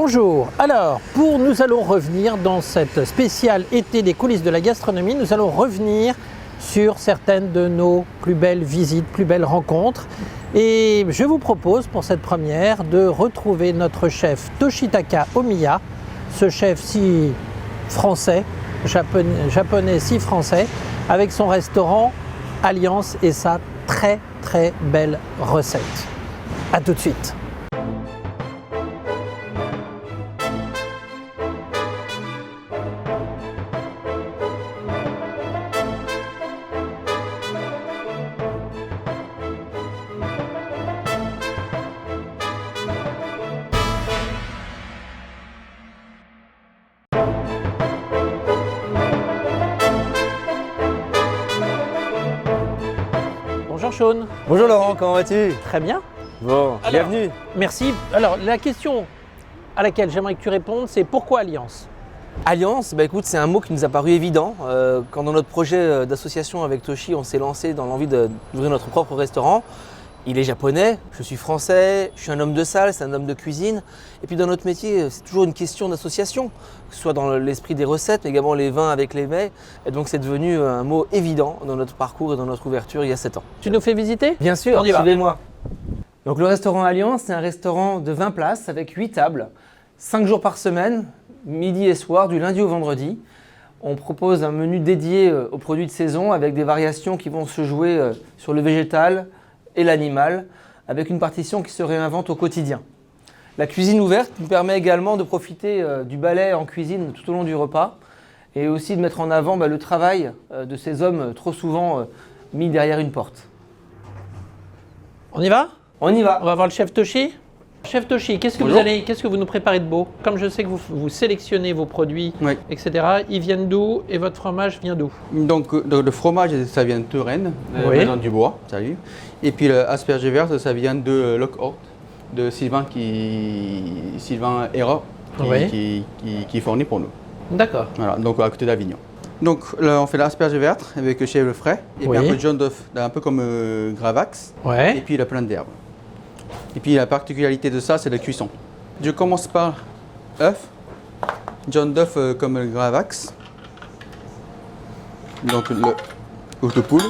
Bonjour, alors nous allons revenir dans cette spéciale été des coulisses de la gastronomie, nous allons revenir sur certaines de nos plus belles visites, plus belles rencontres. Et je vous propose pour cette première de retrouver notre chef Toshitaka Omiya, ce chef si français, japonais si français, avec son restaurant Alliance et sa très belle recette. A tout de suite. Bonjour Sean. Bonjour Laurent, comment vas-tu? Très bien. Bon, Alors, bienvenue. Merci. Alors la question à laquelle j'aimerais que tu répondes, c'est pourquoi Alliance? Alliance, écoute, c'est un mot qui nous a paru évident. Quand dans notre projet d'association avec Toshi, on s'est lancé dans l'envie d'ouvrir notre propre restaurant. Il est japonais, je suis français, je suis un homme de salle, c'est un homme de cuisine. Et puis dans notre métier, c'est toujours une question d'association, que ce soit dans l'esprit des recettes, mais également les vins avec les mets. Et donc c'est devenu un mot évident dans notre parcours et dans notre ouverture il y a 7 ans. Tu nous fais visiter? Bien sûr, On y va. suivez-moi. Donc le restaurant Alliance, c'est un restaurant de 20 places avec 8 tables, 5 jours par semaine, midi et soir, du lundi au vendredi. On propose un menu dédié aux produits de saison avec des variations qui vont se jouer sur le végétal et l'animal, avec une partition qui se réinvente au quotidien. La cuisine ouverte nous permet également de profiter du balai en cuisine tout au long du repas et aussi de mettre en avant le travail de ces hommes trop souvent mis derrière une porte. On y va? On y va. On va voir le chef Toshi. Chef Toshi, qu'est-ce que vous nous préparez de beau? Comme je sais que vous sélectionnez vos produits, Oui. etc., ils viennent d'où et votre fromage vient d'où? Donc le fromage, ça vient de Touraine, Oui. Maison du Bois, salut. Et puis l'asperge verte, ça vient de Lockhart, de Sylvain Héra, Oui. qui fournit pour nous. D'accord. Voilà, donc à côté d'Avignon. Donc là, on fait l'asperge verte avec le chèvre frais, et Oui. puis un peu de jaune d'œuf, un peu comme Gravax, et Ouais. puis la plein d'herbes. Et puis la particularité de ça, c'est la cuisson. Je commence par œuf, jaune d'œuf comme le Gravax, donc le œuf de poule.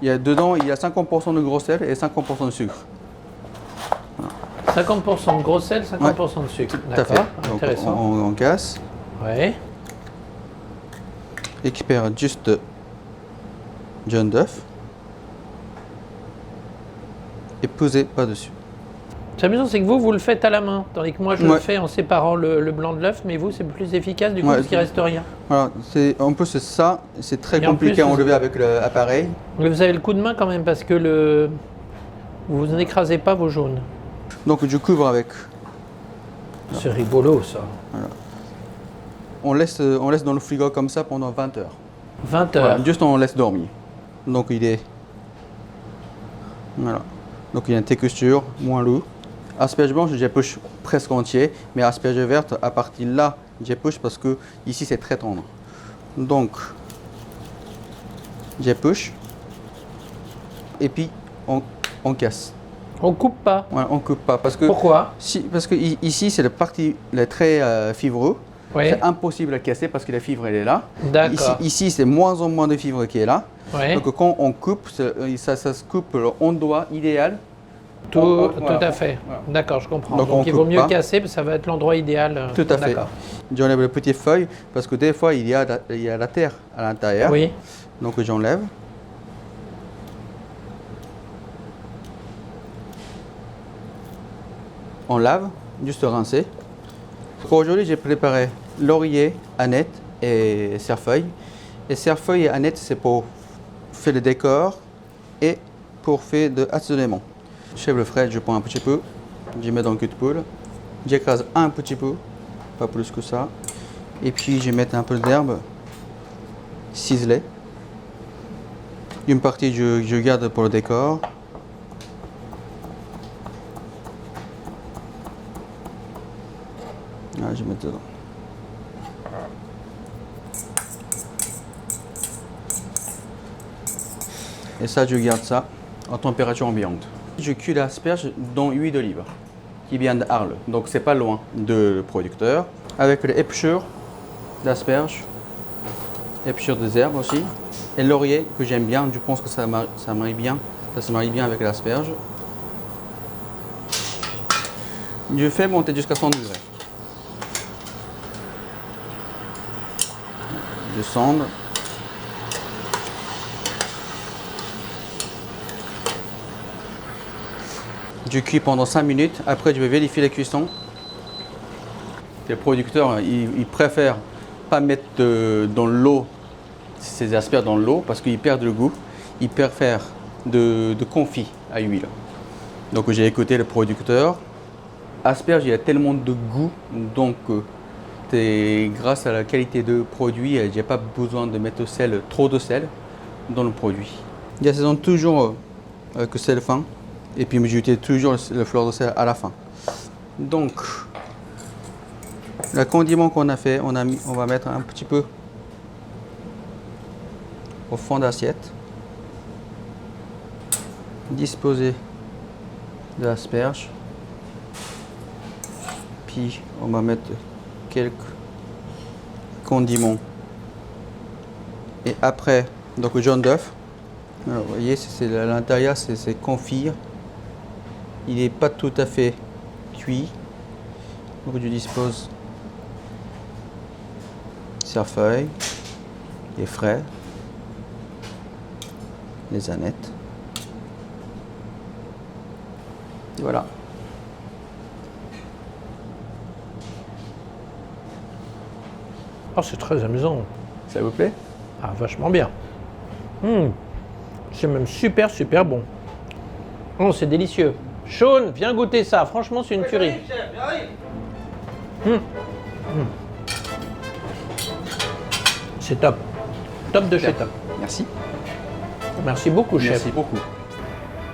Dedans, il y a 50% de gros sel et 50% de sucre. 50% de gros sel, 50% de sucre. Tout à fait. D'accord, Donc intéressant. on casse, Ouais. récupère juste jaune d'œuf et posez par-dessus. C'est amusant, c'est que vous le faites à la main, tandis que moi je le Ouais. fais en séparant le blanc de l'œuf, mais vous c'est plus efficace du coup Ouais, parce qu'il reste rien. Voilà, un peu c'est ça, c'est très Et en compliqué à plus, enlever avec l'appareil. Mais vous avez le coup de main quand même parce que vous n'écrasez pas vos jaunes. Donc je couvre avec. C'est rigolo ça. On laisse dans le frigo comme ça pendant 20 heures. 20 heures. Voilà, juste on laisse dormir. Donc il est. Voilà. Donc il y a une texture moins lourd. Asperge blanche, j'épluche presque entier, mais asperge verte, à partir de là, j'épluche parce que ici c'est très tendre. Donc j'épluche et puis on casse. On coupe pas. Voilà, on coupe pas parce que Pourquoi? parce que ici c'est la partie très fibreux. Oui. C'est impossible à casser parce que la fibre elle est là. D'accord. Ici c'est moins en moins de fibre qui est là. Ouais. Donc quand on coupe, ça se coupe en doigt idéal. Tout Voilà. à fait. Voilà. D'accord, je comprends. Donc, Donc on il vaut coupe mieux pas. casser, parce que ça va être l'endroit idéal. Tout à fait. D'accord. J'enlève les petites feuilles parce que des fois il y a la terre à l'intérieur. Oui. Donc j'enlève. On lave, juste rincer. Pour aujourd'hui, j'ai préparé laurier, aneth et cerfeuil. Et cerfeuil et aneth, c'est pour faire le décor et pour faire de assaisonnement. Chèvre frais, je prends un petit peu, je mets dans le cul de poule. J'écrase un petit peu, pas plus que ça. Et puis je mets un peu d'herbe ciselée. Une partie, je garde pour le décor. Ah, je mets dedans. Et ça, je garde ça en température ambiante. Je cuis l'asperge dans l'huile d'olive. qui vient d'Arles. Donc c'est pas loin de le producteur. Avec les épluchures d'asperges, épluchures des herbes aussi. Et laurier que j'aime bien, je pense que ça marie bien. Ça se marie bien avec l'asperge. Je fais monter jusqu'à 100 degrés. Je sonde. Je cuis pendant 5 minutes. Après, je vais vérifier la cuisson. Les producteurs, ils préfèrent pas mettre dans l'eau ces asperges dans l'eau parce qu'ils perdent le goût. Ils préfèrent de confit à huile. Donc j'ai écouté le producteur. Asperges, il y a tellement de goût, donc grâce à la qualité de produit, j'ai pas besoin de mettre trop de sel dans le produit. J'assaisonne toujours avec le sel fin et puis j'utilise toujours le fleur de sel à la fin. Donc le condiment qu'on a fait, on va mettre un petit peu au fond d'assiette. Disposer de l'asperge. Puis on va mettre quelques condiments. Et après, donc le jaune d'œuf. Vous voyez, à l'intérieur, c'est confit. Il n'est pas tout à fait cuit. Donc je dispose cerfeuil, les frais, les anettes. Et voilà. Oh, c'est très amusant. Ça vous plaît? Ah, vachement bien. C'est même super, super bon. Oh, c'est délicieux. Sean, viens goûter ça. Franchement, c'est une tuerie. C'est top. Top de chez top. Merci. Merci beaucoup, chef. Merci beaucoup.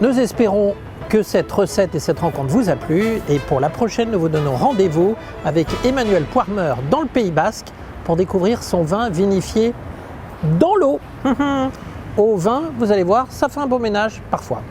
Nous espérons que cette recette et cette rencontre vous a plu. Et pour la prochaine, nous vous donnons rendez-vous avec Emmanuel Poirmer dans le Pays Basque pour découvrir son vin vinifié dans l'eau. Au vin, vous allez voir, ça fait un bon ménage parfois.